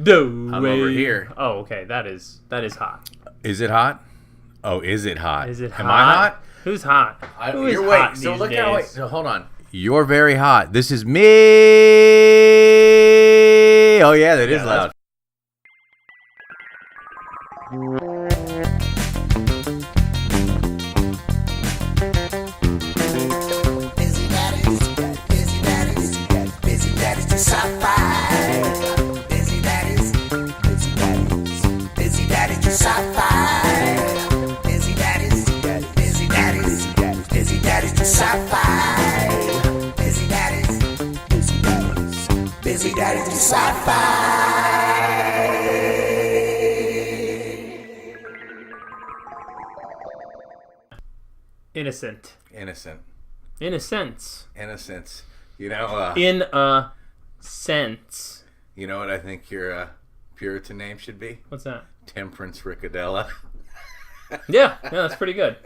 I'm over here. Oh, okay. That is hot. Is it hot? Oh, is it hot? Is it hot? Am I hot? Who's hot? Who is you're hot wait. So these look days? how. Wait. So hold on. You're very hot. This is me. Oh yeah, that is loud. Busy daddies do sci-fi. Busy daddies do sci-fi. Busy daddies do sci-fi. Busy daddies do sci-fi. Innocent. Innocence. You know. In a sense. You know what I think your Puritan name should be? What's that? Temperance Riccadella. Yeah, that's pretty good.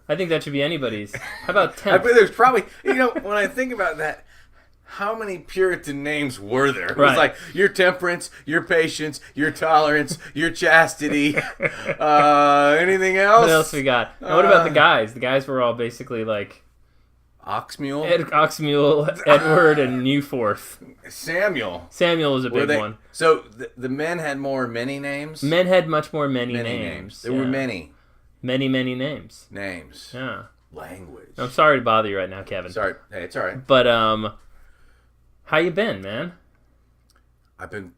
I think that should be anybody's. How about I Temp? bet there's probably, when I think about that, how many Puritan names were there? It was Right. like your temperance, your patience, your tolerance, your chastity. Anything else? What else we got? Now, what about the guys? The guys were all basically like Oxmule? Oxmule, Edward, and Newforth. Samuel. Samuel was a big one. So the men had many names? Men had much more many Many names. There were many many names. names. Yeah. Language. I'm sorry to bother you right now, Kevin. Sorry. Hey, it's all right. But how you been, man? I don't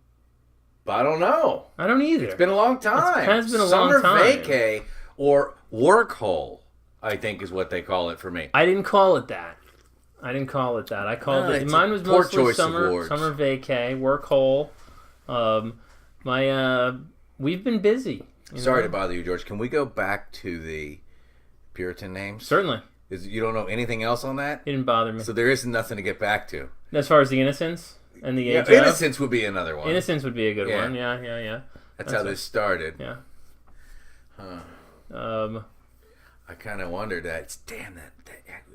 know. I don't either. It's been a long time. It has been a Summer long time. vacay or work hole, I think is what they call it for me. I didn't call it that. I called it. It's Mine a was poor mostly choice of summer words. vacay, work hole. We've been busy. Sorry to bother you, George. Can we go back to the Puritan names? Certainly. You don't know anything else on that? It didn't bother me. So there is nothing to get back to. As far as the innocence and the age of? Innocence would be another one. Innocence would be a good Yeah. one. Yeah. That's how this started. Yeah. I kind of wondered that. Damn, that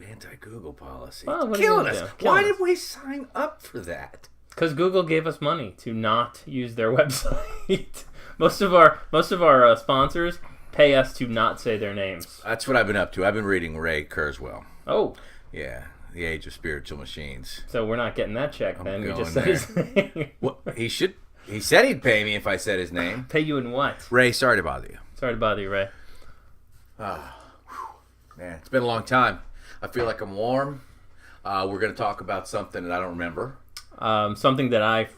anti-Google policy. Well, what It's are you killing gonna us. do? Killing Why us. did we sign up for that? Because Google gave us money to not use their website. most of our sponsors pay us to not say their names. That's what I've been up to. I've been reading Ray Kurzweil. Oh, Yeah, The Age of Spiritual Machines. so we're not getting that check then. We going just said there. his name. Well, he said he'd pay me if I said his name. Pay you in what? Ray, sorry to bother you. Sorry to bother you, Ray. Man, it's been a long time. I feel like I'm warm. We're going to talk about something that I don't remember. Something that I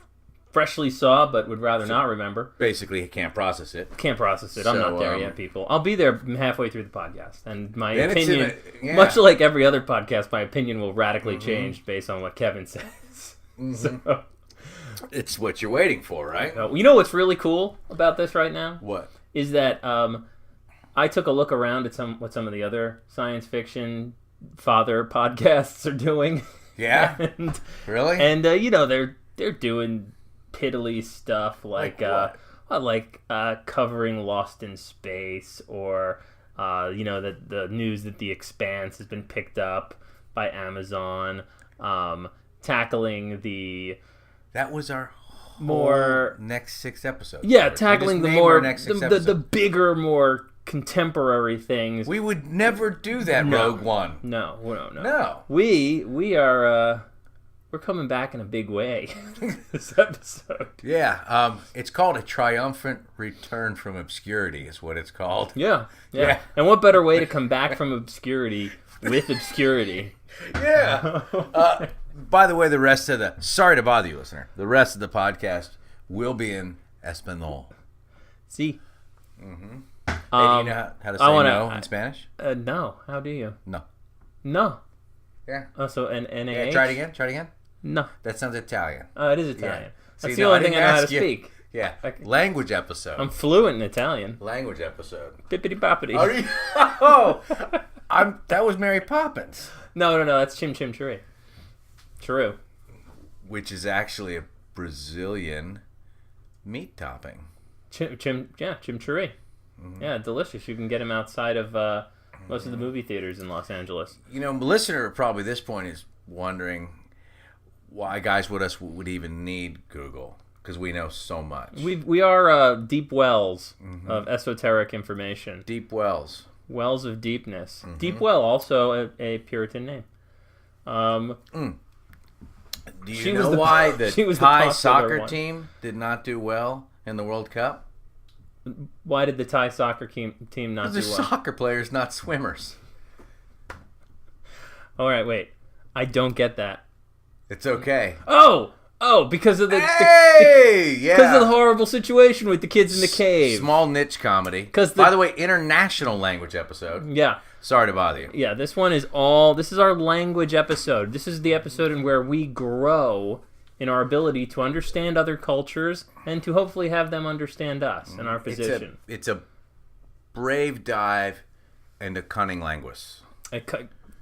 freshly saw but would rather not remember. Basically, I can't process it. Can't process it. I'm So, not there yet, people. I'll be there halfway through the podcast. And my Then it's opinion, yeah. much like every other podcast, my opinion will radically change based on what Kevin says. So, It's what you're waiting for, right? you know what's really cool about this right now? What? Is that I took a look around at what some of the other science fiction father podcasts are doing. Yeah? and, Really? And they're doing piddly stuff like covering Lost in Space, or the news that The Expanse has been picked up by Amazon, tackling the That was our more next 6 episodes. yeah, We tackling just the named more our next 6 the episodes. bigger, more contemporary things. We would never do that, No. Rogue One. No. No. We are we're coming back in a big way this episode. Yeah, it's called A Triumphant Return from Obscurity is what it's called. Yeah. Yeah. And what better way to come back from obscurity with obscurity? Yeah. By the way, sorry to bother you, listener, the rest of the podcast will be in Espanol. See? Mm-hmm. Hey, do you know how to say no in Spanish? No. How do you? No. No. Yeah. Oh, so N-A-H? Yeah, try it again. No. That sounds Italian. It is Italian. Yeah. That's See, the no, only thing I didn't know how to ask you. speak. Yeah. Language episode. I'm fluent in Italian. Language episode. Bippity-boppity. Are you? Oh, that was Mary Poppins. No, that's Chim Chim Cheree. True. Which is actually a Brazilian meat topping. Chim Cheree. Mm-hmm. Yeah, delicious. You can get them outside of most of the movie theaters in Los Angeles. The listener probably at this point is wondering why guys with us would even need Google. because we know so much. We are deep wells of esoteric information. Deep wells. Wells of deepness. Deep Well, also a Puritan name. Do you know why the she was the Thai popular soccer one. team did not do well in the World Cup? Why did the Thai soccer team not do They're well? soccer players, not swimmers. All right, wait. I don't get that. It's okay. Oh, because of the Yeah. because of the horrible situation with the kids in the cave. Small niche comedy. 'Cause By the way, international language episode. Yeah. Sorry to bother you. Yeah, this is our language episode. This is the episode in where we grow in our ability to understand other cultures and to hopefully have them understand us and our position. It's a brave dive into cunning linguists.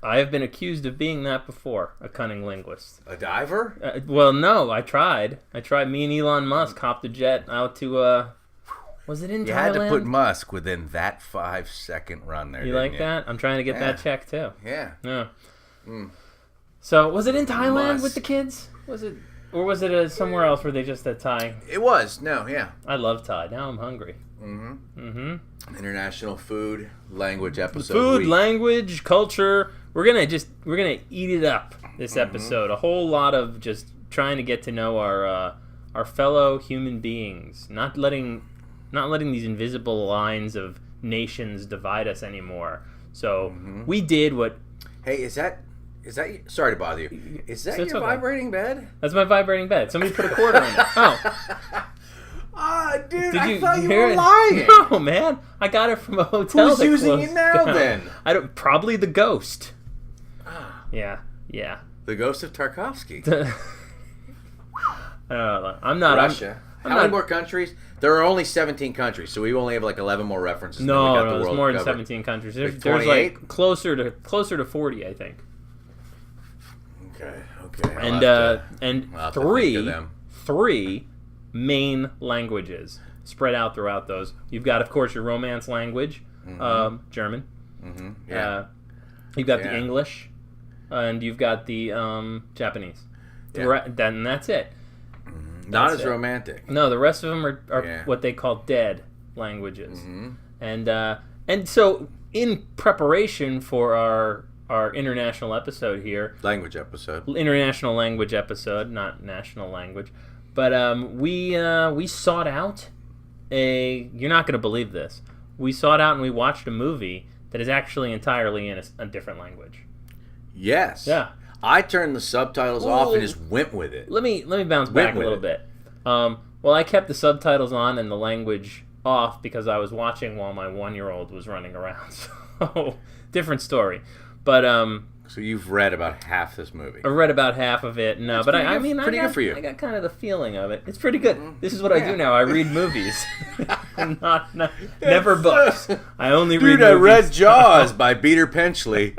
I have been accused of being that before, a cunning linguist. A diver? Well, no, I tried. Me and Elon Musk hopped a jet out to, was it in Thailand? You had to put Musk within that 5-second run there. You like that? I'm trying to get that check too. Yeah. Yeah. So, was it in Thailand Musk. with the kids? Or was it somewhere else where they just had Thai? It was. No, yeah. I love Thai. Now I'm hungry. International food language episode. Food, language, culture. We're gonna eat it up this episode. A whole lot of just trying to get to know our fellow human beings. Not letting these invisible lines of nations divide us anymore. So we did what. Hey, is that? Sorry to bother you. Is that your vibrating bed? That's my vibrating bed. Somebody put a quarter in it. Oh. Dude, I thought you hear were it? lying. No, man. I got it from a hotel. Who's that using it closed now, down. then? Probably the ghost. Yeah. The ghost of Tarkovsky. I'm not. Russia. How many more countries? There are only 17 countries, so we only have like 11 more references. No, the there's world more than covered. 17 countries. There's 28? like closer to 40, I think. Okay. And I'll have to think of three main languages spread out throughout those. You've got, of course, your Romance language, German. Yeah. You've got the English, and you've got the Japanese. Then that's it. Not That's as it. romantic. No, the rest of them are what they call dead languages. And so in preparation for our international episode here, international language episode, not national language, but we sought out you're not going to believe this. We sought out and we watched a movie that is actually entirely in a different language. Yes. Yeah. I turned the subtitles off and just went with it. Let me bounce back a little bit. Well, I kept the subtitles on and the language off because I was watching while my 1-year-old was running around. So, different story. But so you've read about half this movie. I read about half of it. No, but I mean, pretty good for you. I got kind of the feeling of it. It's pretty good. This is what I do now. I read movies, never books. I only read movies. I read Jaws by Peter Penchley.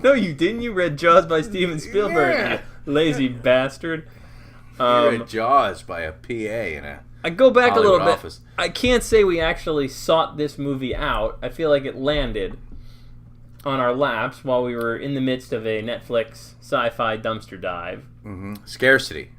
No, you didn't. You read Jaws by Steven Spielberg, you lazy bastard. You read Jaws by a PA in a I go back Hollywood a little bit. office. I can't say we actually sought this movie out. I feel like it landed on our laps while we were in the midst of a Netflix sci-fi dumpster dive. Scarcity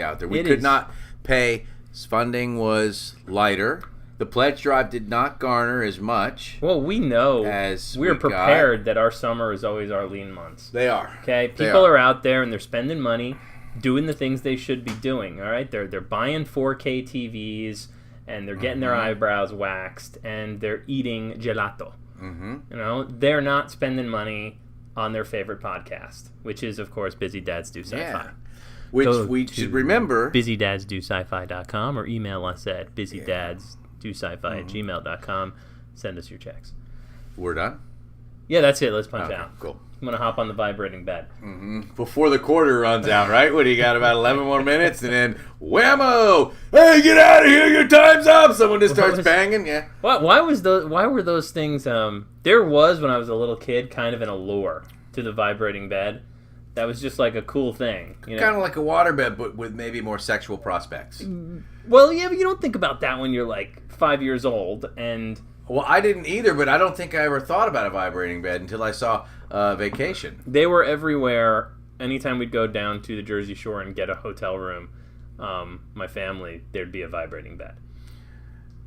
out there. We could not pay. Funding was lighter. The pledge drive did not garner as much. Well, we know as we're prepared that our summer is always our lean months. They are. Okay, people are out there and they're spending money, doing the things they should be doing. All right, they're buying 4K TVs and they're getting their eyebrows waxed and they're eating gelato. You know, they're not spending money on their favorite podcast, which is, of course, Busy Dads Do Sci-Fi. Yeah. Which we should remember. BusyDadsDoSci-Fi.com or email us at busydadsdosci-fi@gmail.com. Send us your checks. We're done? Yeah, that's it. Let's punch out. Cool. I'm going to hop on the vibrating bed. Before the quarter runs out, right? What do you got? About 11 more minutes, and then whammo! Hey, get out of here! Your time's up. Someone just starts banging. Yeah. Why were those things? There was, when I was a little kid, kind of an allure to the vibrating bed. That was just like a cool thing. You know? Kind of like a waterbed, but with maybe more sexual prospects. Well, yeah, but you don't think about that when you're like 5 years old. And well, I didn't either, but I don't think I ever thought about a vibrating bed until I saw Vacation. They were everywhere. Anytime we'd go down to the Jersey Shore and get a hotel room, my family, there'd be a vibrating bed.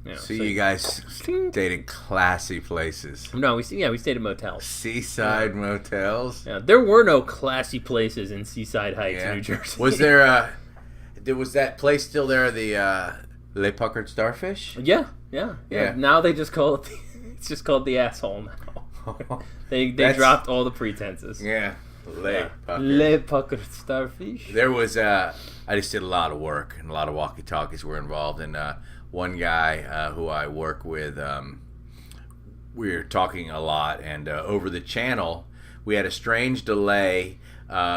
You know, so you guys stayed in classy places. No, we stayed in motels. Seaside motels? Yeah, there were no classy places in Seaside Heights, New Jersey. Was was that place still there, the Le Puckered Starfish? Yeah. Now they just call it it's just called the Asshole now. they dropped all the pretenses. Yeah. Le Puckered Starfish. There was I just did a lot of work, and a lot of walkie-talkies were involved, and one guy who I work with, we were talking a lot, and over the channel, we had a strange delay,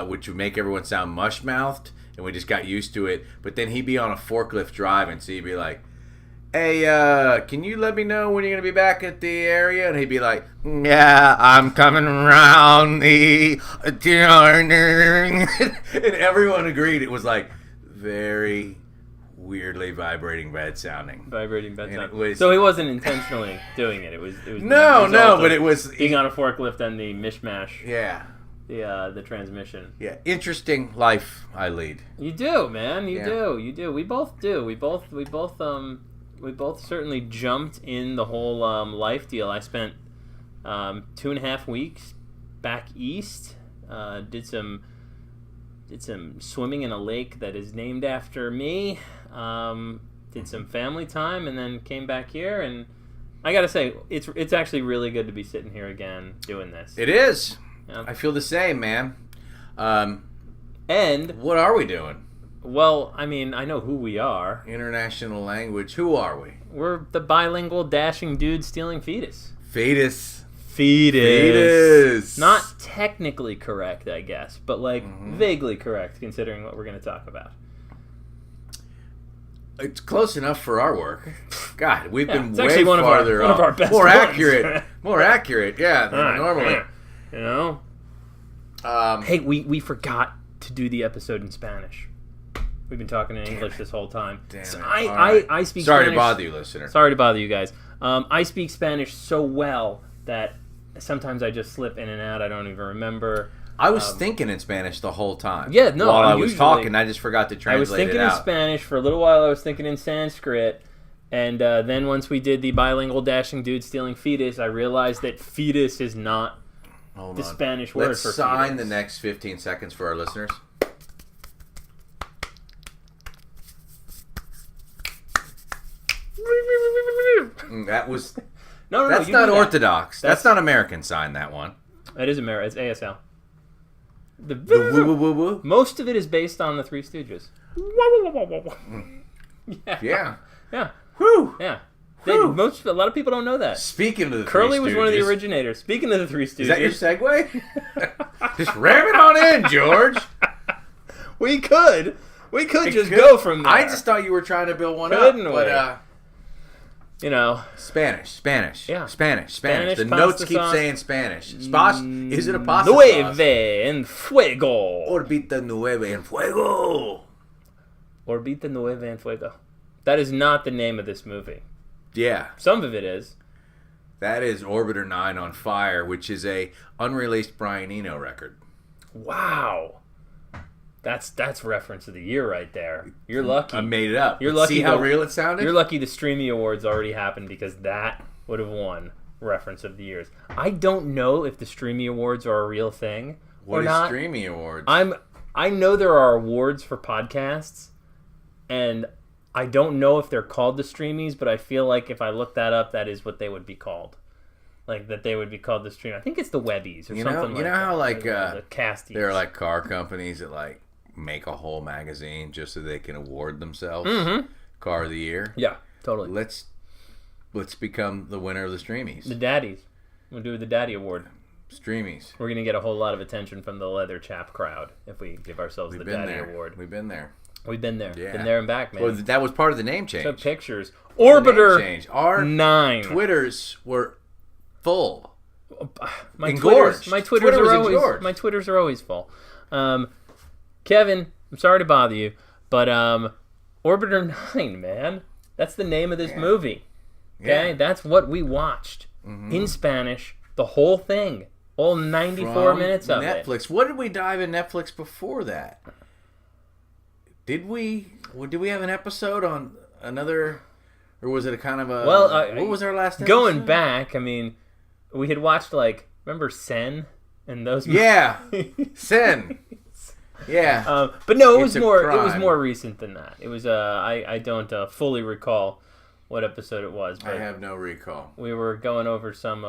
which would make everyone sound mush-mouthed, and we just got used to it. But then he'd be on a forklift driving, so he'd be like, "Hey, can you let me know when you're going to be back at the area?" And he'd be like, "Yeah, I'm coming around the corner." And everyone agreed. It was like very weirdly vibrating bed sounding. So he wasn't intentionally doing it. It was no, but it was being on a forklift and the mishmash. Yeah. The transmission. Yeah, interesting life I lead. You do, man. You do. We both do. We both certainly jumped in the whole life deal. I spent 2.5 weeks back east. Did some swimming in a lake that is named after me. Did some family time, and then came back here. And I gotta say, it's actually really good to be sitting here again doing this. It is. Yeah. I feel the same, man. And what are we doing? Well, I mean, I know who we are. International language. Who are we? We're the bilingual dashing dude stealing fetus. Fetus. Not technically correct, I guess, but vaguely correct considering what we're going to talk about. It's close enough for our work. God, we've been way farther one of our best more ones. accurate. More accurate, yeah, than normally. You know? Hey, we forgot to do the episode in Spanish. We've been talking in English this whole time. Damn it. I speak Sorry Spanish. to bother you, listener. Sorry to bother you guys. I speak Spanish so well that sometimes I just slip in and out. I don't even remember. I was thinking in Spanish the whole time. Yeah, no. While I was talking, I just forgot to translate it out. I was thinking in Spanish for a little while. I was thinking in Sanskrit, and then once we did the bilingual dashing dude stealing fetus, I realized that fetus is not the Spanish word for fetus. Let's sign the next 15 seconds for our listeners. That was no. That's not orthodox. That's not American sign. That one. It is American. It's ASL. The woo woo woo woo. Most of it is based on the Three Stooges. Yeah. Whew. Yeah. A lot of people don't know that. Speaking of the Curly Three was Stooges, one of the originators. Speaking of the Three Stooges. Is that your segue? Just ram it on in, George. We could just go from there. I just thought you were trying to build one Couldn't up. we? But, you know. Spanish. Yeah. Spanish. The notes keep saying Spanish. Is it a pasta Nueve sauce? en fuego. Orbita nueve en fuego. Orbita nueve en fuego. That is not the name of this movie. Yeah. Some of it is. That is Orbiter 9 on Fire, which is a unreleased Brian Eno record. Wow. That's reference of the year right there. You're lucky. I made it up. You're lucky. See how real it sounded? You're lucky the Streamy Awards already happened because that would have won reference of the years. I don't know if the Streamy Awards are a real thing or not. What is Streamy Awards? I know there are awards for podcasts, and I don't know if they're called the Streamies, but I feel like if I look that up, that is what they would be called. Like, that they would be called the Stream. I think it's the Webbies or something like that. You know how, like, the Casties. There are, like, car companies that, like, make a whole magazine just so they can award themselves Car of the Year. Yeah, totally. Let's become the winner of the Streamies. The Daddies. We'll do the Daddy Award. Streamies. We're going to get a whole lot of attention from the leather chap crowd if we give ourselves the Daddy Award. We've been there. We've been there. Yeah. Been there and back, man. Well, that was part of the name change. Took pictures. Orbiter change. Our 9. Twitters were full. My Twitters are always full. Kevin, I'm sorry to bother you, but Orbiter 9, man. That's the name of this movie. Okay? Yeah. That's what we watched in Spanish, the whole thing. All 94 minutes of Netflix. it. What did we dive in Netflix before that? Did we have an episode on another, or was it a kind of a? Well, what was our last episode? Going back, I mean, we had watched remember Sen and those. Yeah, Sen. Yeah, but no, it was It's a crime. It was more recent than that. It was I don't fully recall what episode it was. But I have no recall. we were going over some,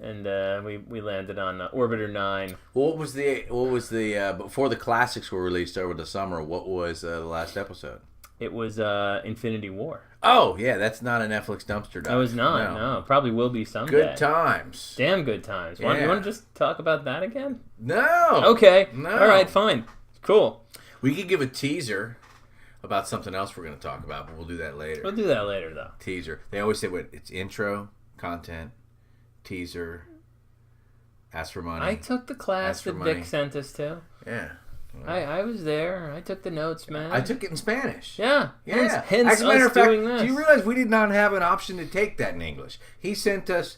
and we landed on Orbiter 9. What was the before the classics were released over the summer? What was the last episode? It was Infinity War. Oh yeah, that's not a Netflix dumpster dive. It was not. No, probably will be someday. Good times. Damn good times. Yeah. You want to just talk about that again? No. Okay. No. All right. Fine. Cool. We could give a teaser about something else we're going to talk about, but we'll do that later. We'll do that later, though. Teaser. They always say it's intro, content, teaser, ask for money. I took the class Ask for that money. Vic sent us to. Yeah. I was there. I took the notes, man. I took it in Spanish. Yeah. Yeah. Hence As a matter us of fact, doing this. do you realize we did not have an option to take that in English? He sent us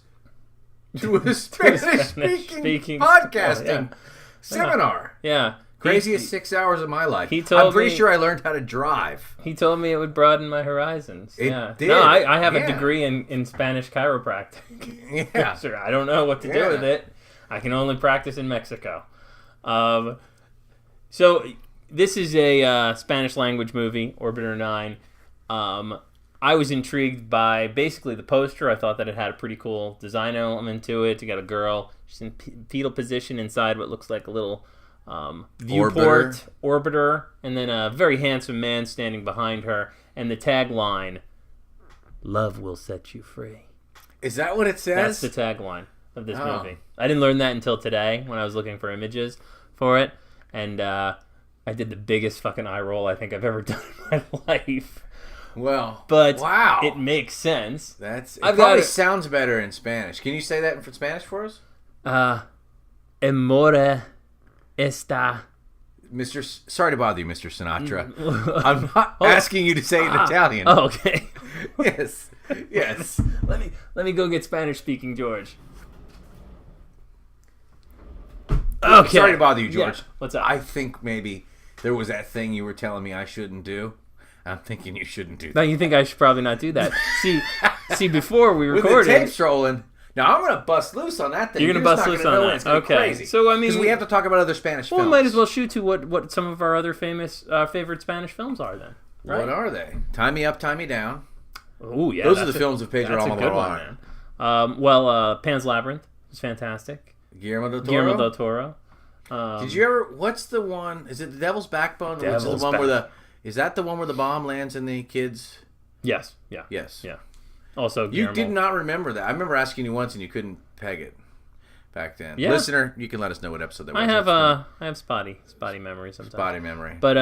to a Spanish-speaking podcasting seminar. Yeah. Craziest 6 hours of my life. He told I'm pretty me- sure I learned how to drive. He told me it would broaden my horizons. It yeah. did. No, I have Yeah. a degree in Spanish chiropractic. Yeah. Sure, I don't know what to do Yeah. with it. I can only practice in Mexico. So this is a Spanish language movie, Orbiter 9. I was intrigued by basically the poster. I thought that it had a pretty cool design element to it. You got a girl. She's in fetal position inside what looks like a little viewport, orbiter, and then a very handsome man standing behind her. And the tagline, "Love will set you free." Is that what it says? That's the tagline of this Oh. movie. I didn't learn that until today when I was looking for images for it. And I did the biggest fucking eye roll I think I've ever done in my life. Well, But wow. it makes sense. It I've probably got it. sounds better in Spanish. Can you say that in Spanish for us? Amore está... Sorry to bother you, Mr. Sinatra. I'm not asking you to say it in Italian. Oh, okay. Yes. Yes. Let me go get Spanish speaking George. Okay. Sorry to bother you, George. Yeah. What's up? I think maybe there was that thing you were telling me I shouldn't do. I'm thinking you shouldn't do that. No, you think I should probably not do that. See, before we With recorded... the tape's rolling. Now I'm going to bust loose on that thing. You're going to bust loose on that. It's gonna be Okay. crazy. So, I mean... Because we have to talk about other Spanish Well, films. we might as well shoot to what some of our other famous favorite Spanish films are then. Right? What are they? Tie Me Up, Tie Me Down. Oh, yeah. Those are the films of Pedro That's a good one, Almodovar. man. Pan's Labyrinth is fantastic. Guillermo del Toro. Guillermo del Toro. Did you ever? What's the one? Is it The Devil's Backbone? Which is the Devil's one where is that the one where the bomb lands in the kids? Yes. Yeah. Yes. Yeah. Also, You Guillermo. did not remember that. I remember asking you once and you couldn't peg it back then. Yeah. Listener, you can let us know what episode that was. I have spotty memory sometimes. Spotty memory. But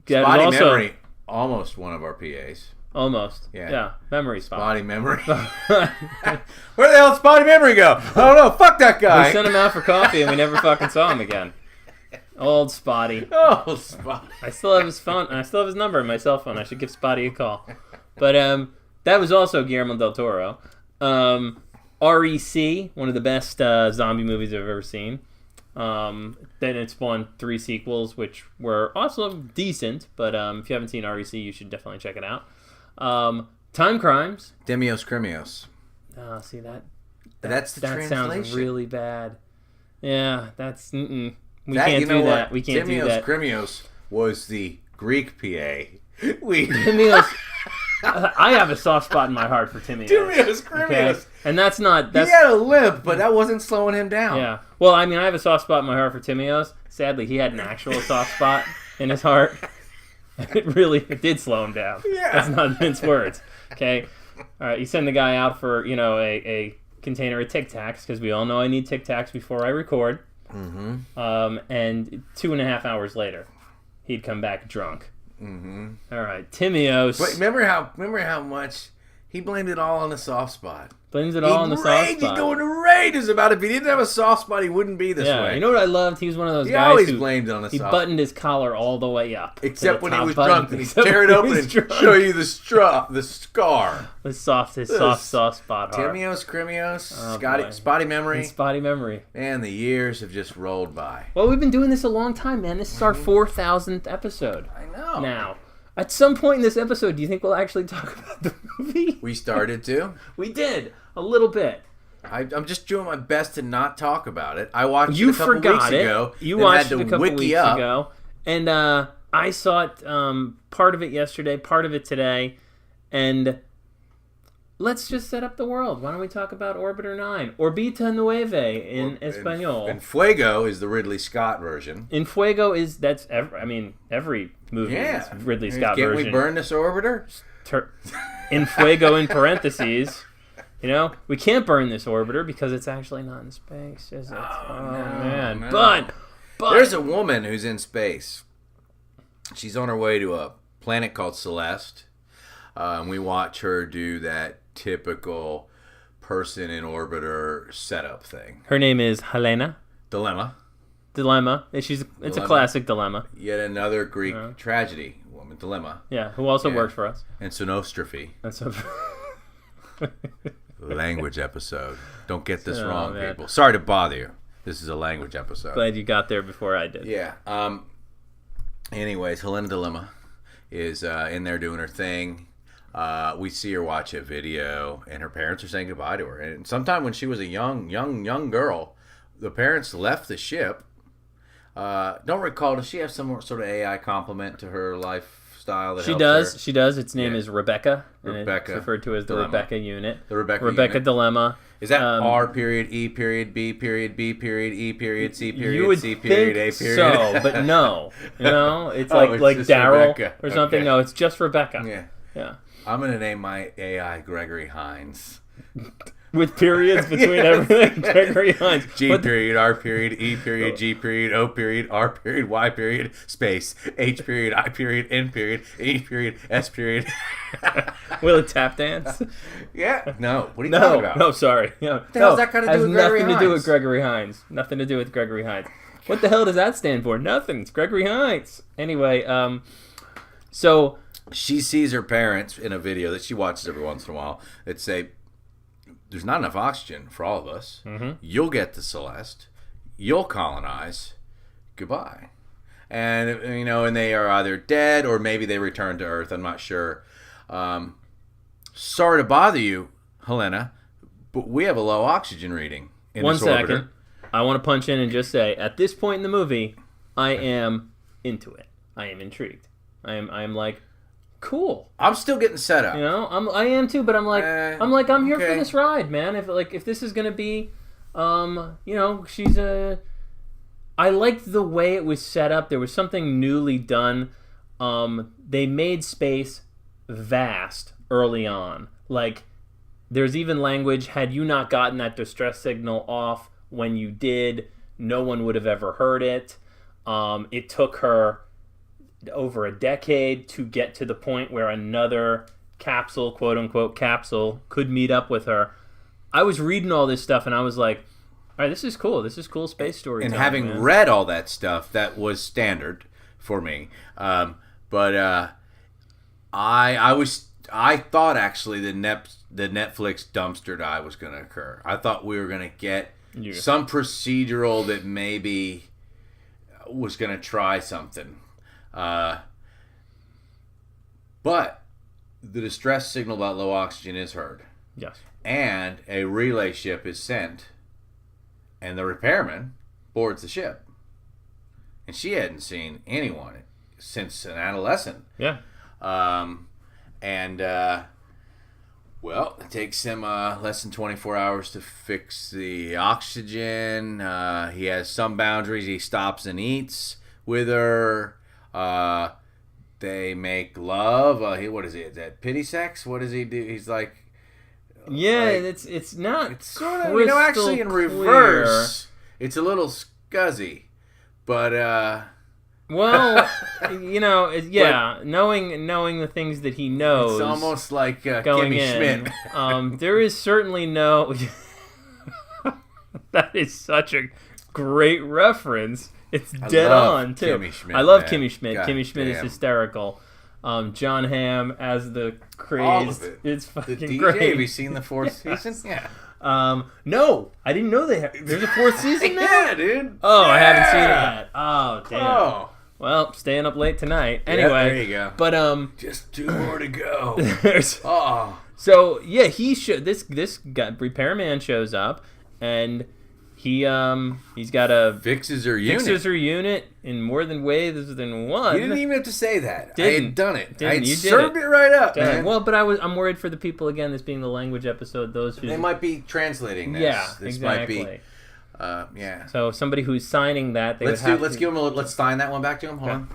yeah, Spotty also, memory. Almost one of our PAs. Almost. Yeah. Yeah. Memory spot. Spotty memory. Where the hell did Spotty memory go? I don't know. Fuck that guy. We sent him out for coffee and we never fucking saw him again. Old Spotty. Oh, Spotty. I still have his phone. I still have his number on my cell phone. I should give Spotty a call. But that was also Guillermo del Toro. REC, one of the best zombie movies I've ever seen. Then it spawned 3 sequels, which were also decent. But if you haven't seen REC, you should definitely check it out. Time Crimes. Demios Crimios. Oh, see that? That's the That translation. sounds really bad. Yeah, that's... We That, can't you know do that. what? We can't do Demios that. Crimios was the Greek PA. Timeos. I have a soft spot in my heart for Timeos. Demios Crimios. Okay? And that's not... That's, He had a limp, but that wasn't slowing him down. yeah. Well, I mean, I have a soft spot in my heart for Timeos. Sadly, he had an actual soft spot in his heart. It did slow him down. Yeah. That's not mince words. Okay? All right, you send the guy out for, a container of Tic Tacs, because we all know I need Tic Tacs before I record. Mm-hmm. And 2.5 hours later, he'd come back drunk. Mm-hmm. All right, Timeos. But remember how much he blamed it all on the soft spot. Blames it all on the soft He's spot. going to rages about it. If he didn't have a soft spot, he wouldn't be this way. You know what I loved? He was one of those He guys always who blamed it on the he soft buttoned his collar all the way up. Except when he was button. drunk and he'd tear it open and show you the scar. His soft spot heart. Timios, Crimios, boy. Spotty Memory. And spotty memory. Man, the years have just rolled by. Well, we've been doing this a long time, man. This is our 4,000th episode. I know. Now, at some point in this episode, do you think we'll actually talk about the movie? We started to. We did. A little bit. I'm just doing my best to not talk about it. I watched You it a couple forgot weeks it. ago. You then watched had it to a couple wiki weeks up. ago. And I saw it, part of it yesterday, part of it today. And let's just set up the world. Why don't we talk about Orbiter 9? Orbita Nueve in Espanol. And Fuego is the Ridley Scott version. In Fuego is, every movie is Ridley Scott Can't version. we burn this orbiter? In Fuego in parentheses. You know, we can't burn this orbiter because it's actually not in space, is it? Oh man. No. But There's a woman who's in space. She's on her way to a planet called Celeste. And we watch her do that typical person in orbiter setup thing. her name is Helena. Dilemma. It's a classic dilemma. Yet another Greek tragedy. Woman dilemma. Yeah, who also works for us. And sonostrophy. That's so Language episode. Don't get this Oh, wrong, man. people. Sorry to bother you. This is a language episode. glad you got there before I did. Yeah. Anyways, Helena Dilemma is in there doing her thing. We see her watch a video, and her parents are saying goodbye to her. And sometime when she was a young girl, the parents left the ship. Don't recall. Does she have some sort of AI complement to her lifestyle? That She helps does. her? She does. Its name is Rebecca. And Rebecca it's referred to as the Dilemma. Rebecca unit. The Rebecca unit. Dilemma. Is that R period, E period, B period, B period, E period, C period, You would C period, think A period? so, but no. You know, it's It's like just Daryl Rebecca. or something. Okay. No, it's just Rebecca. Yeah. I'm going to name my AI Gregory Hines. With periods between everything. Gregory Hines. G What the- period, R period, E period, G period, O period, R period, Y period, space, H period, I period, N period, E period, S period. Will it tap dance? Yeah. No. What are you talking about? No, sorry. No, the hell's that got to do with Gregory nothing to do Hines? with Gregory Hines. Nothing to do with Gregory Hines. What the hell does that stand for? Nothing. It's Gregory Hines. Anyway, so She sees her parents in a video that she watches every once in a while that say, there's not enough oxygen for all of us. Mm-hmm. You'll get to Celeste. You'll colonize. Goodbye. And, and they are either dead or maybe they return to Earth. I'm not sure. Sorry to bother you, Helena, but we have a low oxygen reading in one this second. orbiter. I want to punch in and just say, at this point in the movie, I am into it. I am intrigued. I am like, cool. I'm still getting set up. You know, I am too, but I'm here okay. for this ride, man. If this is gonna be, she's a. I liked the way it was set up. There was something newly done. They made space vast early on. Like, there's even language. Had you not gotten that distress signal off when you did, no one would have ever heard it. It took her over a decade to get to the point where another capsule, quote unquote capsule, could meet up with her. I was reading all this stuff and I was like, all right, this is cool. This is cool space storytelling. And having man. read all that stuff, that was standard for me. But I thought actually the Netflix dumpster dive was going to occur. I thought we were going to get some procedural that maybe was going to try something. But the distress signal about low oxygen is heard. Yes. And a relay ship is sent. And the repairman boards the ship. And she hadn't seen anyone since an adolescent. Yeah. Well, it takes him less than 24 hours to fix the oxygen. He has some boundaries. He stops and eats with her. They make love. What is it? Is that pity sex? What does he do? He's like... Yeah, it's not. It's sort of, actually in clear. reverse, it's a little scuzzy. But Well, knowing the things that he knows. It's almost like going Kimmy in. Schmidt. There is certainly no... That is such a great reference. It's dead on, too. Kimmy Schmidt, I love man. Kimmy Schmidt. God Kimmy Schmidt is damn. hysterical. John Hamm as the crazed. All of it. It's The fucking DJ, great. have you seen the fourth season? Yeah. No, I didn't know there's a fourth season now? Yeah, dude. Oh, I haven't seen it Yeah. yet. Oh, damn. Oh. Well, staying up late tonight. Yeah, Anyway. there you go. But, Just 2 more to go. there's... Oh. So, yeah, this guy, repairman shows up, and... He's got a Fixes her unit. In more than ways than one. You didn't even have to say that. I had done it. I had You did served it right up, man. Well, but I'm worried for the people, again, this being the language episode, those who... They might be translating this. Yeah, this exactly. might be, yeah. So somebody who's signing that, Let's give him let's sign that one back to him. Hold on.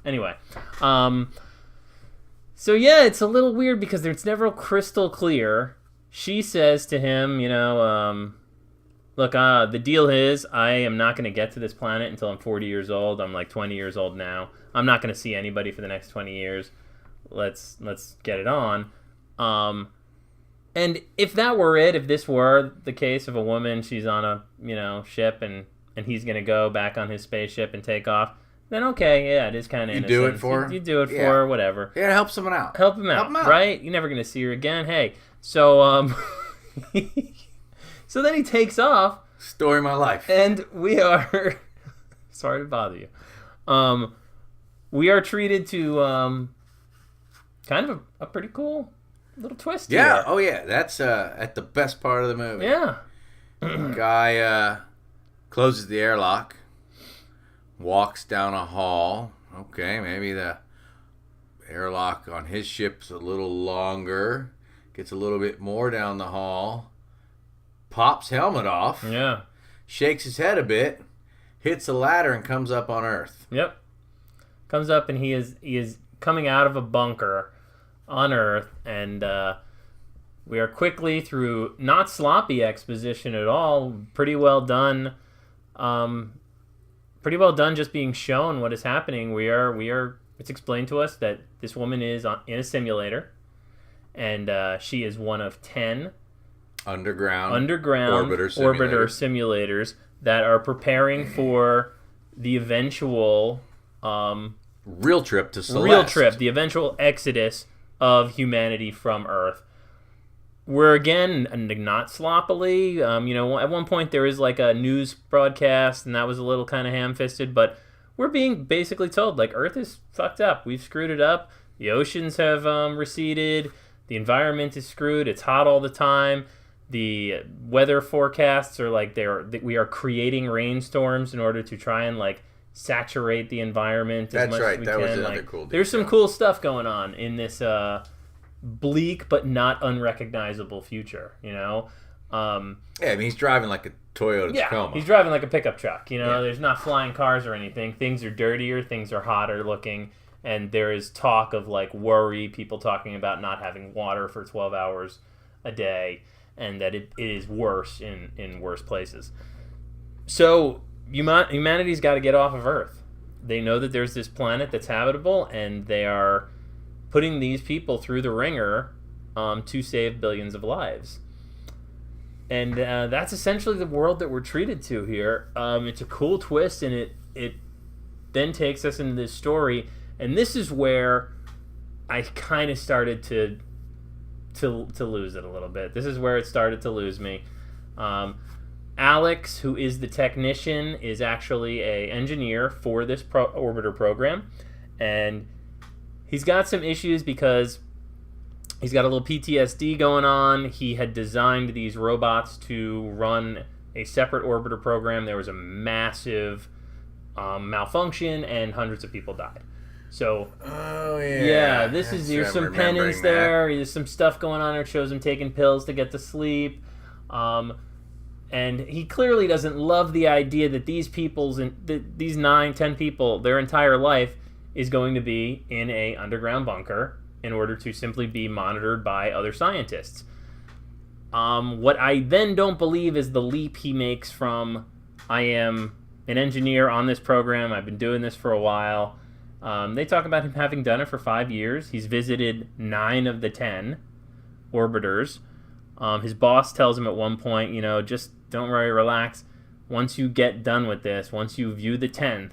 Anyway, so yeah, it's a little weird because it's never crystal clear. She says to him, look, the deal is I am not going to get to this planet until I'm 40 years old. I'm like 20 years old now. I'm not going to see anybody for the next 20 years. Let's get it on. And if that were it, if this were the case of a woman, she's on a ship and he's going to go back on his spaceship and take off, then okay, yeah, it is kind of innocent. You do it for her? You do it for her, whatever. Yeah, help someone out. Help him out, right? You're never going to see her again. Hey, so so then he takes off. Story of my life. And we are sorry to bother you. We are treated to kind of a pretty cool little twist Yeah. here. Oh yeah. That's at the best part of the movie. Yeah. Guy closes the airlock, walks down a hall. Okay, maybe the airlock on his ship's a little longer. Gets a little bit more down the hall. Pops helmet off. Yeah. Shakes his head a bit. Hits a ladder and comes up on Earth. Yep. Comes up and he is coming out of a bunker on Earth, and we are quickly through not sloppy exposition at all. Pretty well done. Pretty well done. Just being shown what is happening. We are. It's explained to us that this woman is in a simulator, and she is one of 10 underground orbiter simulators that are preparing for the eventual real trip to Celeste. The eventual exodus of humanity from Earth. We're again not sloppily. At one point there is like a news broadcast, and that was a little kind of ham-fisted, but we're being basically told like Earth is fucked up. We've screwed it up. The oceans have receded. The environment is screwed. It's hot all the time. The weather forecasts are like we are creating rainstorms in order to try and like saturate the environment as much as we can. That was another cool detail. There's some cool stuff going on in this bleak but not unrecognizable future, Yeah, I mean, he's driving like a Toyota Tacoma. He's driving like a pickup truck, There's not flying cars or anything. Things are dirtier, things are hotter looking, and there is talk of like worry, people talking about not having water for 12 hours a day, and that it is worse in worse places. So humanity's got to get off of Earth. They know that there's this planet that's habitable, and they are putting these people through the ringer to save billions of lives. And that's essentially the world that we're treated to here. It's a cool twist, and it then takes us into this story. And this is where I kind of started to lose it a little bit. This is where it started to lose me. Alex, who is the technician, is actually an engineer for this orbiter program, and he's got some issues because he's got a little PTSD going on. He had designed these robots to run a separate orbiter program. There was a massive malfunction, and hundreds of people died. So, there's some penance there. There's some stuff going on there. It shows him taking pills to get to sleep. And he clearly doesn't love the idea that these 9-10 people, their entire life is going to be in a underground bunker in order to simply be monitored by other scientists. What I then don't believe is the leap he makes from, I am an engineer on this program, I've been doing this for a while. They talk about him having done it for 5 years. He's visited 9 of the 10 orbiters. His boss tells him at one point, just don't worry, relax. Once you get done with this, once you view the 10th,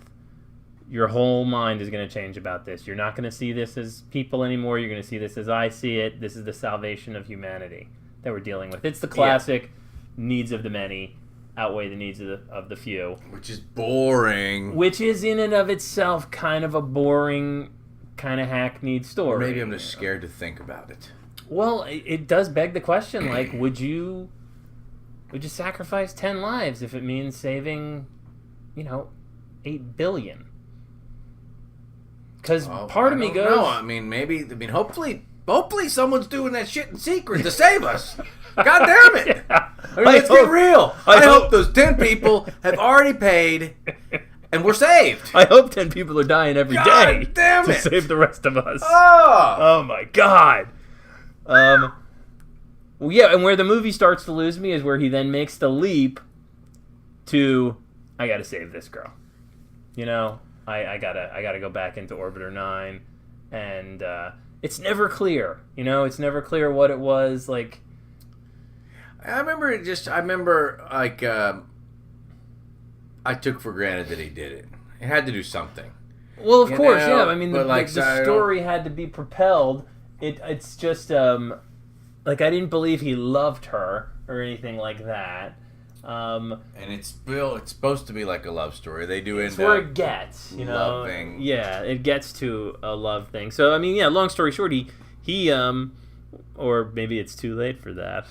your whole mind is going to change about this. You're not going to see this as people anymore. You're going to see this as I see it. This is the salvation of humanity that we're dealing with. It's the classic needs of the many outweigh the needs of the few. Which is boring. Which is in and of itself kind of a boring, kind of hackneyed story. Or maybe I'm just scared to think about it. Well, it does beg the question, like, would you sacrifice 10 lives if it means saving, 8 billion? Because part of me goes... No, hopefully someone's doing that shit in secret to save us. God damn it! Yeah. Let's get real. I hope those 10 people have already paid and we're saved. I hope 10 people are dying every day damn to it. save the rest of us. Oh my God. Well, yeah, and where the movie starts to lose me is where he then makes the leap to, I gotta save this girl. I gotta go back into Orbiter 9, and it's never clear. It's never clear what it was like. I remember I took for granted that he did it. It had to do something. Well, of course, yeah. I mean, the story had to be propelled. It's just I didn't believe he loved her or anything like that. And it's supposed to be like a love story. They do it's where it gets, loving. Yeah, it gets to a love thing. So I mean, yeah. Long story short, he or maybe it's too late for that.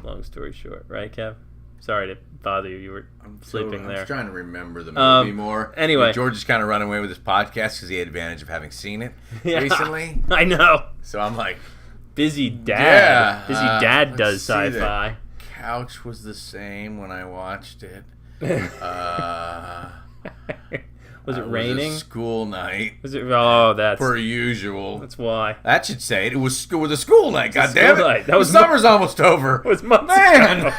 Long story short, right, Kev? Sorry to bother you. You were sleeping there. I was trying to remember the movie more. Anyway. George is kind of running away with his podcast because he had advantage of having seen it recently. I know. So I'm like... Busy dad. Yeah. Busy dad does sci-fi. Couch was the same when I watched it. Was it raining? It was a school night. Was it? Oh, that's... Per usual. That's why. That should say it. It was a school night. God damn it. Night. The summer's almost over. It was months ago.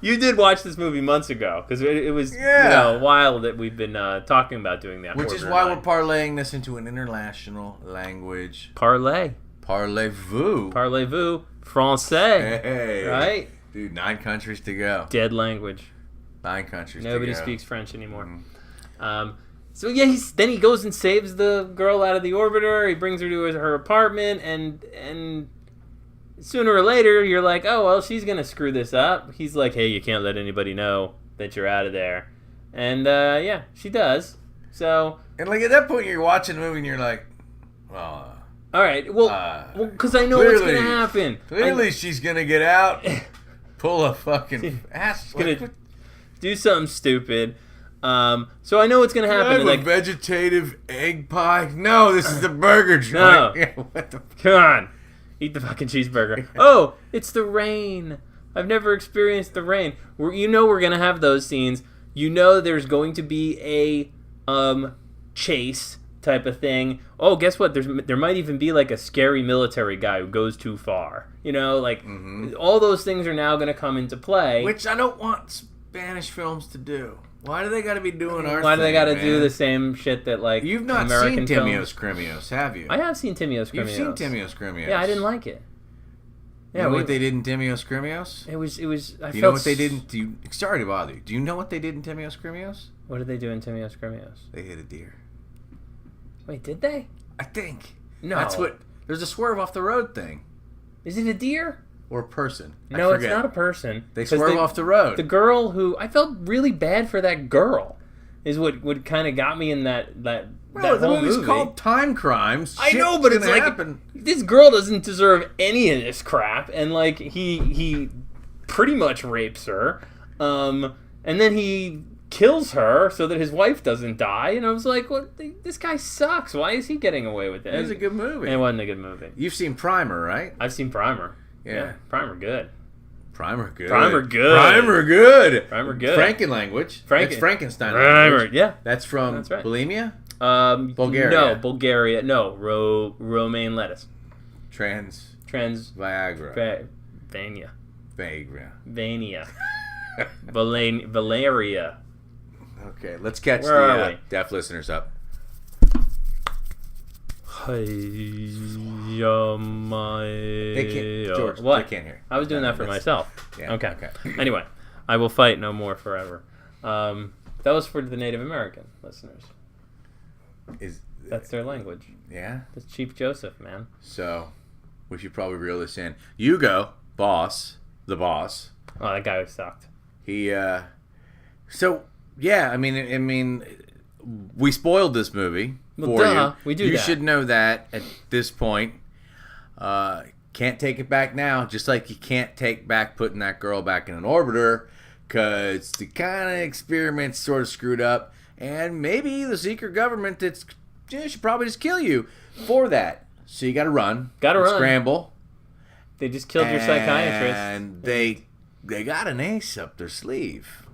You did watch this movie months ago because it was a while that we've been talking about doing that. Which is why we're parlaying this into an international language. Parlay. Parlez-vous. Parlez-vous. Francais. Hey. Right? Dude, 9 countries to go. Dead language. 9 countries Nobody to go. speaks French anymore. So yeah, then he goes and saves the girl out of the orbiter. He brings her to her apartment, and sooner or later, you're like, oh, well, she's going to screw this up. He's like, hey, you can't let anybody know that you're out of there. And, yeah, she does. So... And, like, at that point, you're watching the movie, and you're like, well... all right, well, because I know what's going to happen. Clearly, she's going to get out, pull a fucking ass. She's going to do something stupid. So I know what's going to happen. Have a vegetative egg pie? No, this is the burger joint. No. Yeah, what the... Come on. Eat the fucking cheeseburger. Oh, it's the rain. I've never experienced the rain. We're going to have those scenes. There's going to be a chase type of thing. Oh, guess what? There might even be like a scary military guy who goes too far. All those things are now going to come into play. Which I don't want Spanish films to do. Why do they got to be doing our Why do they got to man? do the same shit that like You've not American seen films? Timeos Crimios, have you? I have seen Timeos Crimios. You've seen Timeos Crimios. Yeah, I didn't like it. Yeah, you know what they did in Timeos Crimios? It was. You know what they did in... Sorry to bother you. Do you know what they did in Timeos Crimios? What did they do in Timeos Crimios? They hit a deer. Wait, did they? I think. No. That's what... There's a swerve off the road thing. Is it a deer? Or a person. No, it's not a person. They swerve off the road. The girl who... I felt really bad for that girl. Is what kind of got me in that whole the movie's movie. called Time Crimes. I know, but it's like this girl doesn't deserve any of this crap, and like he pretty much rapes her, and then he kills her so that his wife doesn't die. And I was like, well, this guy sucks. Why is he getting away with it? It was a good movie. It wasn't a good movie. You've seen Primer, right? I've seen Primer. Yeah. Primer good. Primer good. Primer good. Primer good. Primer good. Franken language. That's Frankenstein Primer, language. yeah. That's from right. Bulimia? Bulgaria. No, Bulgaria. No, romaine lettuce. Trans Viagra. Vania. Vania. Valeria. Okay, let's catch Where are the we? deaf listeners up. Hey, They can't, George, what? they can't hear. I was doing that for myself. Yeah, Okay. okay. Anyway, I will fight no more forever. That was for the Native American listeners. That's their language. Yeah? That's Chief Joseph, man. So, we should probably reel this in. You go, the boss. Oh, that guy sucked. He, so, yeah, I mean, we spoiled this movie for you. We do You that. should know that at this point. Can't take it back now, just like you can't take back putting that girl back in an orbiter, because the kind of experiment's sort of screwed up, and maybe the secret government should probably just kill you for that. So you got to run. Scramble. They just killed your psychiatrist. And they got an ace up their sleeve,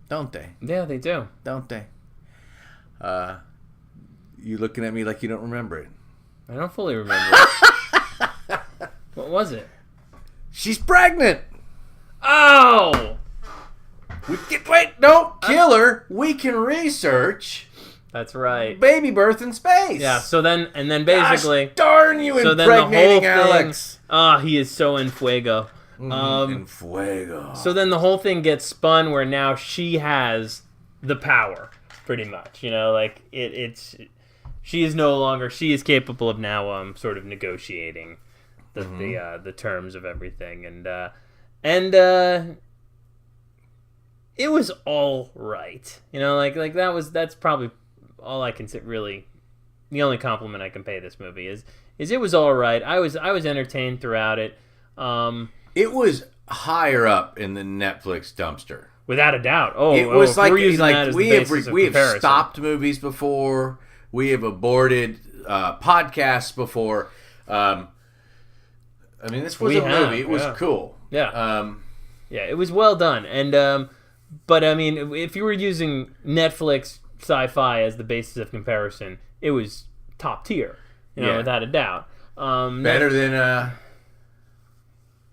don't they? Yeah, they do. Don't they? You looking at me like you don't remember it. I don't fully remember it. What was it? She's pregnant. Oh! Don't kill her. We can research That's right. baby birth in space. Yeah, so then basically... Gosh darn you, so then the whole impregnating thing... Alex. He is so en fuego. En fuego. So then the whole thing gets spun where now she has the power, pretty much. You know, like, she is capable of now sort of negotiating the terms of everything. And it was all right. You know, like that's probably all I can say, really. The only compliment I can pay this movie is it was all right. I was entertained throughout it. It was higher up in the Netflix dumpster. Without a doubt. It was like we have stopped movies before. We have aborted podcasts before. This was a movie. It was cool. Yeah. Yeah, it was well done. And but I mean, if you were using Netflix Sci-Fi as the basis of comparison, it was top tier. Without a doubt. Better than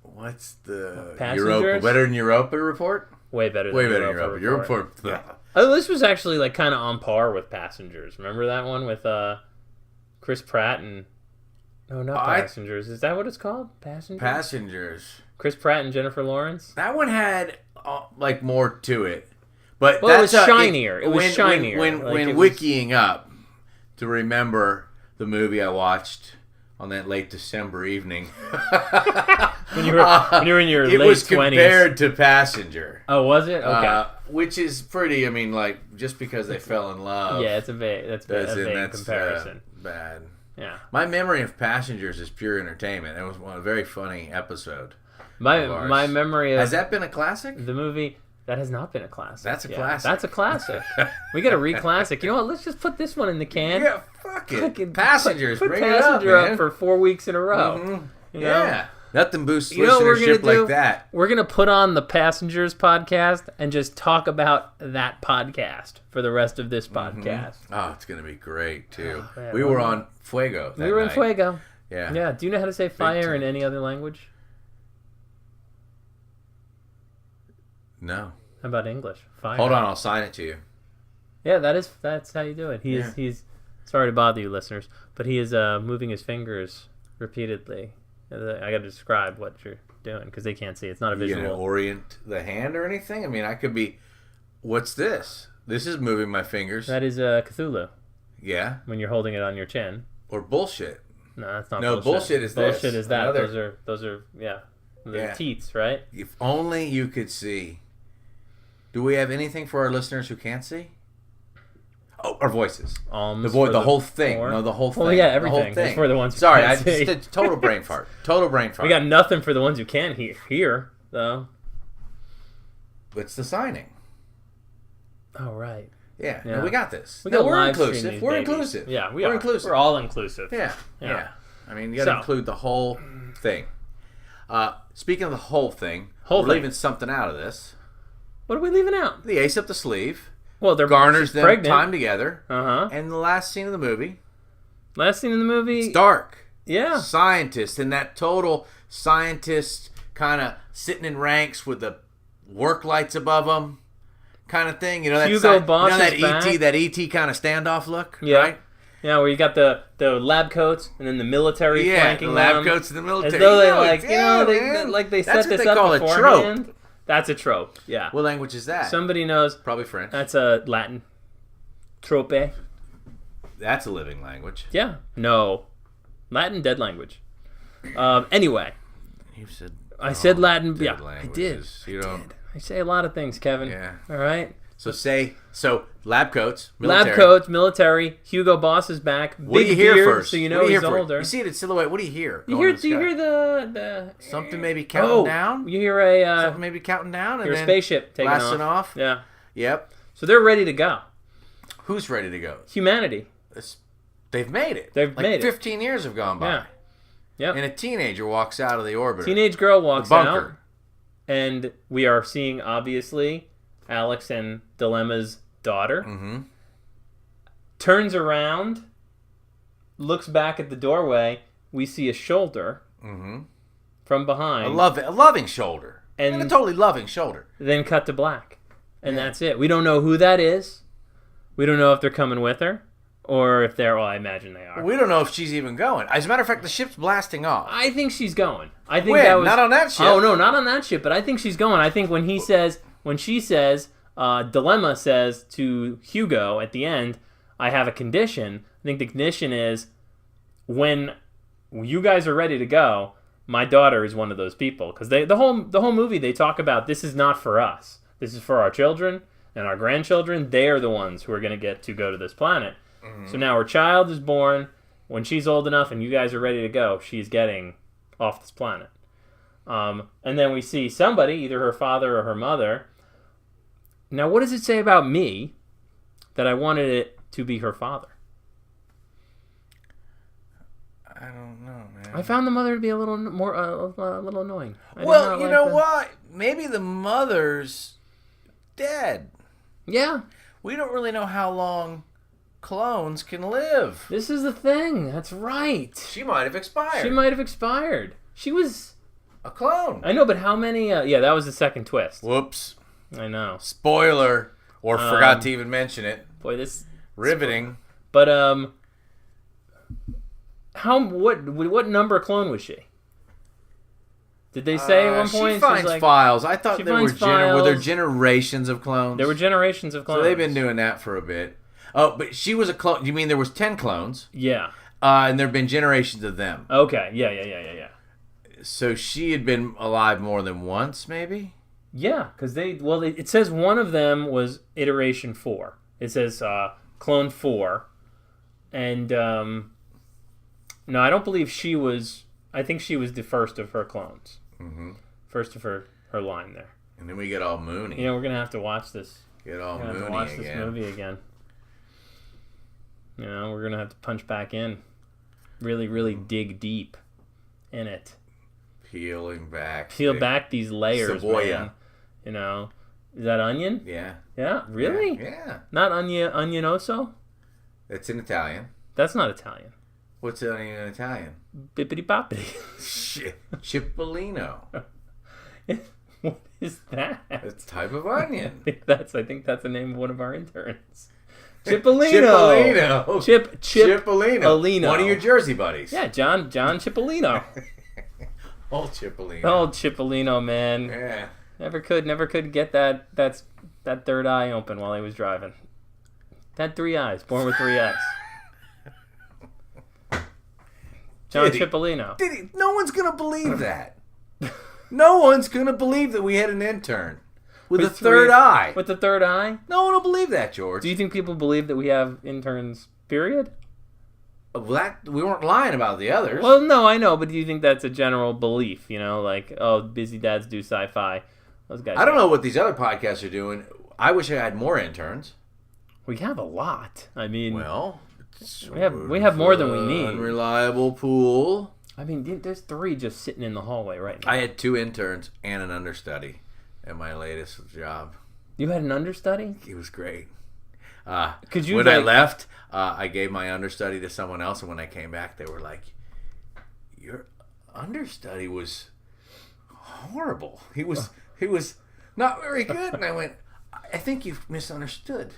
what's the Passengers? Europa? Better than Europa Report? Way better than Europa. Europa. Oh, this was actually like kind of on par with Passengers. Remember that one with Chris Pratt and Passengers. Is that what it's called? Passengers. Chris Pratt and Jennifer Lawrence. That one had like more to it, but it was shinier. It was shinier. When wikiing up to remember the movie I watched on that late December evening. when you were in your late 20s. It was compared to Passenger. Oh, was it? Okay. Which is pretty, just because they fell in love. Yeah, that's a vague comparison. Bad. Yeah. My memory of Passengers is pure entertainment. It was a very funny episode. My memory of... Has that been a classic? The movie... That has not been a classic. That's a classic. That's a classic. We got to re-classic. You know what? Let's just put this one in the can. Yeah, fuck it. Passengers, put bring Passenger it up, man. For 4 weeks in a row. Mm-hmm. You know? Yeah. Nothing boosts You know what we're listenership gonna do? like that. We're going to put on the Passengers podcast and just talk about that podcast for the rest of this podcast. Oh, it's going to be great, too. Oh, man, we were on Fuego that We were in night. Fuego. Yeah. Yeah. Do you know how to say fire in any other language? No. How about English? Fire. Hold on, I'll sign it to you. Yeah, that's how you do it. He's sorry to bother you, listeners, but he is moving his fingers repeatedly. I got to describe what you're doing because they can't see. It's not a visual. You gonna orient the hand or anything? I could be. What's this? This is moving my fingers. That is Cthulhu. Yeah. When you're holding it on your chin. Or bullshit. No, that's not. No, bullshit is this. Bullshit is that. Another... Those are the teats, right? If only you could see. Do we have anything for our listeners who can't see? Oh, our voices. The whole thing. No, the whole thing. Well, yeah, everything. The whole thing. It's for the ones who Sorry, can't I see. just did total brain fart. Total brain fart. We got nothing for the ones who can hear, though. It's the signing. Oh, right. Yeah. No, we got this. We're inclusive. We're inclusive. Yeah, we're inclusive. We're all inclusive. Yeah. You got to include the whole thing. Speaking of the whole thing, we're leaving something out of this. What are we leaving out? The ace up the sleeve. Well, they're garners them pregnant. Time together. Uh-huh. And the last scene of the movie. Last scene in the movie. It's dark. Yeah. Scientist and that total scientist kind of sitting in ranks with the work lights above them, kind of thing. You know that Hugo Boss that is back. that ET kind of standoff look, Yeah. right? Yeah, where you got the lab coats and then the military flanking the lab them. coats and the military. As though they they set this up call beforehand. a trope. That's a trope. Yeah. What language is that? Somebody knows. Probably French. That's a Latin. Trope. That's a living language. Yeah. No. Latin, dead language. Anyway. You said. I said Latin. Dead Yeah, I did. languages. You don't. I say a lot of things, Kevin. Yeah. All right. So lab coats, military. Lab coats, military. Hugo Boss is back. What do you Big hear beard, first? so you What know do he's hear first? older. You see it in silhouette. What do you hear? Do you hear the something maybe counting down? You hear a Something maybe counting down and hear a then spaceship taking blasting off. Yeah. Yep. So they're ready to go. Who's ready to go? Humanity. They've made it. They've made it. 15 years have gone by. Yeah. Yep. And a teenager walks out of the orbiter. Teenage girl walks the out, bunker. and we are seeing obviously Alex and Dilemma's daughter. Mm-hmm. Turns around, looks back at the doorway. We see a shoulder from behind. A loving shoulder. And a totally loving shoulder. Then cut to black. And that's it. We don't know who that is. We don't know if they're coming with her. Or if they're, well, I imagine they are. We don't know if she's even going. As a matter of fact, the ship's blasting off. I think she's going. I think when? that was Not on that ship. Oh no, not on that ship. But I think she's going. I think when she says, Dilemma says to Hugo at the end, "I have a condition." I think the condition is when you guys are ready to go. My daughter is one of those people because the whole movie they talk about this is not for us. This is for our children and our grandchildren. They are the ones who are going to get to go to this planet. So now her child is born. When she's old enough and you guys are ready to go, she's getting off this planet. And then we see somebody, either her father or her mother. Now, what does it say about me that I wanted it to be her father? I don't know, man. I found the mother to be a little more, a little annoying. Well, you know what? Maybe the mother's dead. Yeah. We don't really know how long clones can live. This is the thing. That's right. She might have expired. She might have expired. She was a clone. I know, but how many? Yeah, that was the second twist. Whoops. I know. Spoiler. Or forgot to even mention it. Boy, this riveting. But what number clone was she? Did they say at one point? She finds files. I thought there were there generations of clones. There were generations of clones. So they've been doing that for a bit. Oh, but she was a clone. You mean there was 10 clones? Yeah. And there have been generations of them. Okay. Yeah. So she had been alive more than once, maybe? Yeah, because it says one of them was iteration 4. It says clone 4. And, no, I don't believe she was, I think she was the first of her clones. Mm-hmm. First of her line there. And then we get all moony. You know, we're going to have to watch this. Get all moony again. Watch this movie again. You know, we're going to have to punch back in. Really, really dig deep in it. Peel back these layers, man. You know, is that onion? Yeah. Yeah, really? Yeah. Not onioso? It's in Italian. That's not Italian. What's onion in Italian? Bippity boppity. Shit. Cipollino. What is that? It's a type of onion. I think that's the name of one of our interns. Cipollino. Cipollino. One of your Jersey buddies. Yeah, John Cipollino. Old Cipollino. Old Cipollino, man. Yeah. Never could get that third eye open while he was driving. Had 3 eyes, born with 3 eyes. John Cipollino. Did he? No one's gonna believe that. No one's gonna believe that we had an intern with a third eye. With the third eye? No one will believe that, George. Do you think people believe that we have interns, period? We weren't lying about the others. Well, no, I know, but do you think that's a general belief? You know, like, oh, busy dads do sci-fi. Those guys. I don't know what these other podcasts are doing. I wish I had more interns. We have a lot. I mean, well, we have more than we need. Unreliable pool. I mean, there's 3 just sitting in the hallway right now. I had 2 interns and an understudy at my latest job. You had an understudy? It was great. I left, I gave my understudy to someone else, and when I came back, they were like, "Your understudy was horrible. He was not very good. And I went, I think you've misunderstood.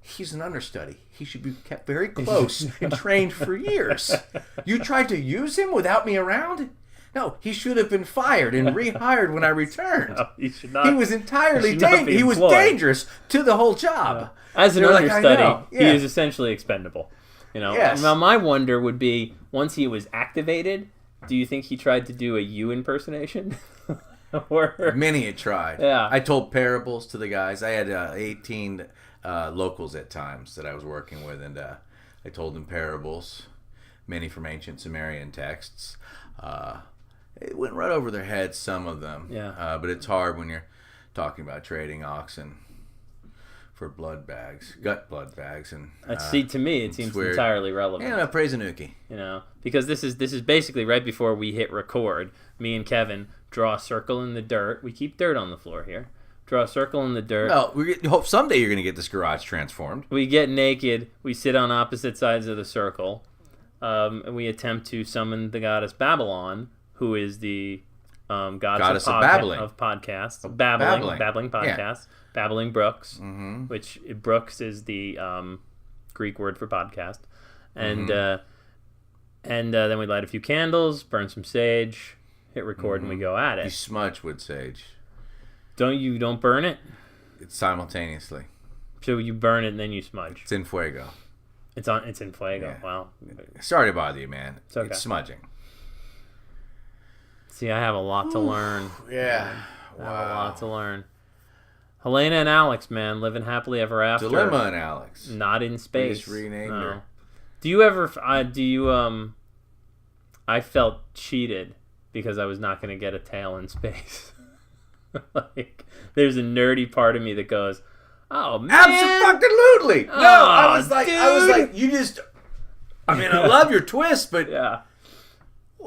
He's an understudy. He should be kept very close and trained for years. You tried to use him without me around? No, he should have been fired and rehired when I returned. No, he should not. He was entirely dangerous. He was dangerous to the whole job. As an understudy, he is essentially expendable. You know. Yes. Now, my wonder would be, once he was activated, do you think he tried to do a you impersonation? Or... Many had tried. Yeah. I told parables to the guys. I had 18 locals at times that I was working with, and I told them parables, many from ancient Sumerian texts. It went right over their heads, some of them. Yeah. But it's hard when you're talking about trading oxen for blood bags, gut blood bags, and see, to me, it seems entirely relevant. Yeah, praise Anuki. You know, because this is basically right before we hit record. Me and Kevin draw a circle in the dirt. We keep dirt on the floor here. Draw a circle in the dirt. Well, we hope someday you're going to get this garage transformed. We get naked. We sit on opposite sides of the circle, and we attempt to summon the goddess Babylon, who is the goddess of podcasts. Babbling podcasts. Yeah. Babbling Brooks, which Brooks is the Greek word for podcast. And then we light a few candles, burn some sage, hit record, and we go at it. You smudge with sage. Don't burn it? It's simultaneously. So you burn it and then you smudge. It's in fuego. It's in fuego. Yeah. Wow. Sorry to bother you, man. It's okay. It's smudging. See, I have a lot to learn. Yeah. I have a lot to learn. Helena and Alex, man, living happily ever after. Dilemma and Alex. Not in space. Just renamed her. Do you ever? I felt cheated because I was not going to get a tail in space. Like, there's a nerdy part of me that goes, "Oh man, absolutely!" No, I was like, you just. I mean, I love your twist, but yeah.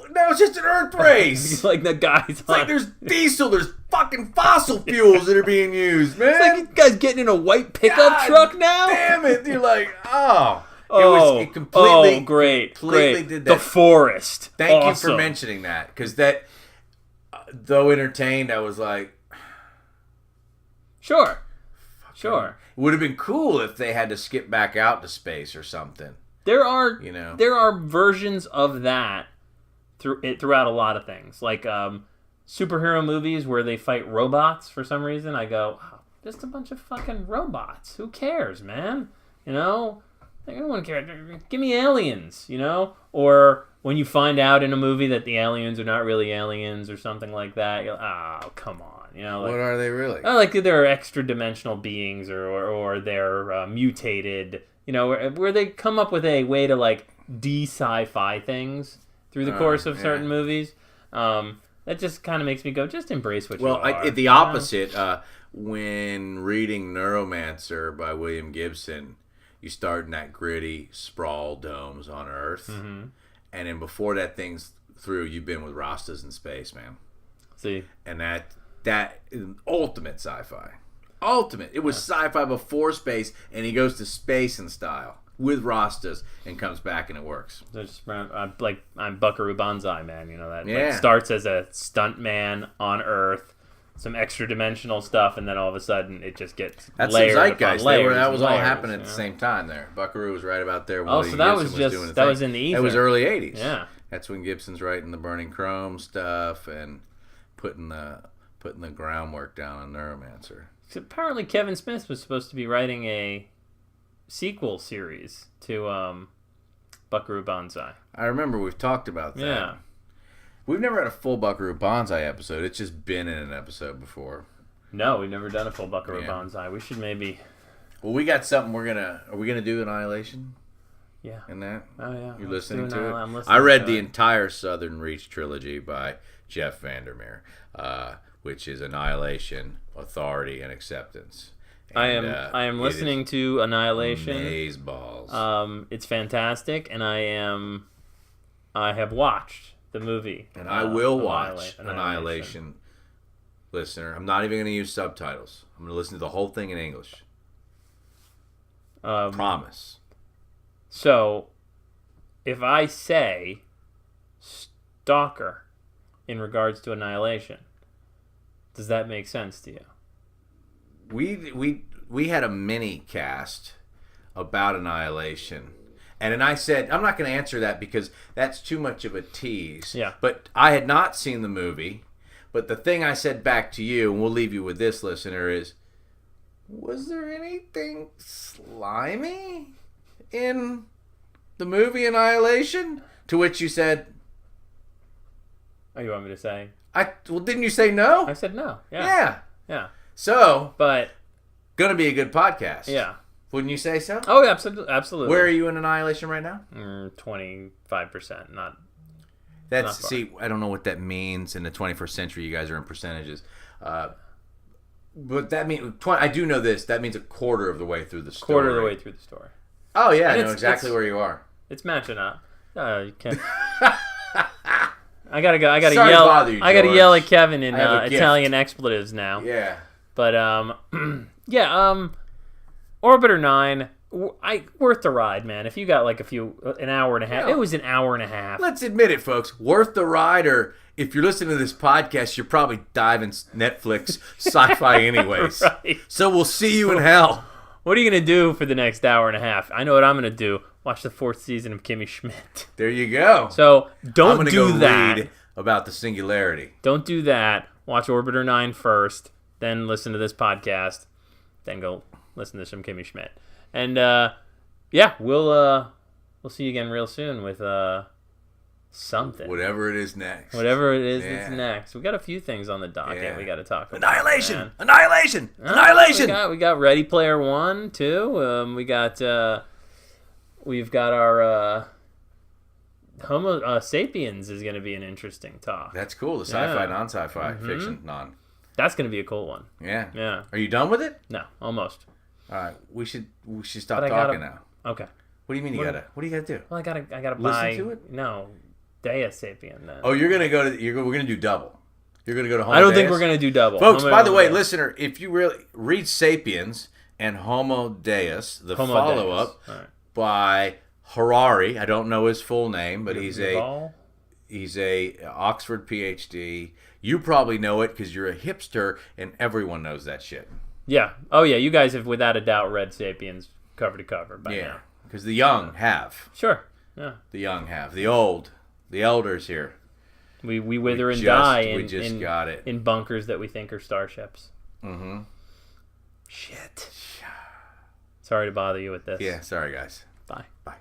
No, it's just an Earth race. Like the guys. It's like there's diesel, there's fucking fossil fuels that are being used, man. It's like you guys getting in a white pickup truck now. Damn it! You're like, it completely did that. The forest. Thank you for mentioning that, because that, though entertained, I was like, sure. It would have been cool if they had to skip back out to space or something. There are versions of that throughout a lot of things, like superhero movies where they fight robots for some reason. I go, just a bunch of fucking robots. Who cares, man? You know, like, I don't want to care. Give me aliens, you know? Or when you find out in a movie that the aliens are not really aliens or something like that, you're like, oh, come on. You know, like, what are they really? Like they're extra dimensional beings or they're mutated, you know, where they come up with a way to like de-sci-fi things through the course of certain movies. That just kind of makes me go, just embrace what you are. Well, the opposite, when reading Neuromancer by William Gibson, you start in that gritty sprawl domes on Earth. Mm-hmm. And then before that thing's through, you've been with Rastas in space, man. See? And that is ultimate sci-fi. Ultimate. It was sci-fi before space, and he goes to space in style with Rastas and comes back and it works. I'm Buckaroo Banzai, man. You know that like, starts as a stunt man on Earth, some extra dimensional stuff, and then all of a sudden it just gets layers upon layers. That was all happening at the same time there. Buckaroo was right about there. So that was in the ether. That was early '80s. Yeah, that's when Gibson's writing the Burning Chrome stuff and putting the groundwork down on Neuromancer. So apparently, Kevin Smith was supposed to be writing a sequel series to Buckaroo Banzai. I remember we've talked about that. Yeah. We've never had a full Buckaroo Banzai episode. It's just been in an episode before. No, we've never done a full Buckaroo Banzai. We should maybe... Well, we got something Are we going to do Annihilation? Yeah. In that? Oh, yeah. You're listening to it? I'm listening. I read the entire Southern Reach trilogy by Jeff Vandermeer, which is Annihilation, Authority, and Acceptance. And, I am listening to Annihilation. Amazeballs. It's fantastic, and I have watched the movie. And I will watch Annihilation. Listener, I'm not even going to use subtitles. I'm going to listen to the whole thing in English. Promise. So, if I say Stalker in regards to Annihilation, Does that make sense to you? We had a mini cast about Annihilation. And then I said, I'm not going to answer that because that's too much of a tease. Yeah. But I had not seen the movie. But the thing I said back to you, and we'll leave you with this, listener, is, was there anything slimy in the movie Annihilation? To which you said... Oh, you want me to say? Well, didn't you say no? I said no. Yeah. So, but going to be a good podcast. Yeah. Wouldn't you say so? Oh, absolutely. Where are you in Annihilation right now? 25%. Not see, I don't know what that means in the 21st century. You guys are in percentages. But that means, I do know this, that means a quarter of the way through the story. Quarter of the way through the story. Oh, yeah, I know exactly where you are. It's matching up. You can't. I gotta go. I gotta Sorry yell. to bother you, I gotta George. yell at Kevin in I have a gift. Italian expletives now. Yeah. But Orbiter 9, worth the ride, man. If you got like an hour and a half, it was an hour and a half. Let's admit it, folks. Worth the ride, or if you're listening to this podcast, you're probably diving Netflix sci-fi anyways. Right. So we'll see you in hell. What are you gonna do for the next hour and a half? I know what I'm gonna do. Watch the 4th season of Kimmy Schmidt. There you go. So don't I'm gonna do go that. read about the singularity. Don't do that. Watch Orbiter 9 first, then listen to this podcast, then go listen to some Kimmy Schmidt. And we'll see you again real soon with something. Whatever it is next. Whatever it is that's next. We got a few things on the docket we got to talk about. Annihilation! Man. Annihilation! Annihilation! We got Ready Player One too. We've got our Homo sapiens is going to be an interesting talk. That's cool. The sci-fi, non-sci-fi, fiction, non. That's going to be a cool one. Yeah. Yeah. Are you done with it? No, almost. All right. We should stop talking now. Okay. What do you mean you gotta? What do you gotta do? Well, I gotta Listen buy. to it? No, Dea Sapien. Then. Oh, you're gonna go to. We're gonna do double. You're gonna go to Homo. I don't think Deus? we're gonna do double, folks. Homo By the way, Deus. listener, if you really read *Sapiens* and *Homo Deus*, the Homo follow-up Deus. All right. by Harari. I don't know his full name, but he's Yuval? a Oxford PhD. You probably know it because you're a hipster, and everyone knows that shit. Yeah. Oh yeah. You guys have without a doubt read *Sapiens* cover to cover by now. Because the young have. Sure. Yeah. The young have. The elders here. We wither and die We just got it. in bunkers that we think are starships. Mm-hmm. Shit. Sorry to bother you with this. Yeah, sorry guys. Bye. Bye.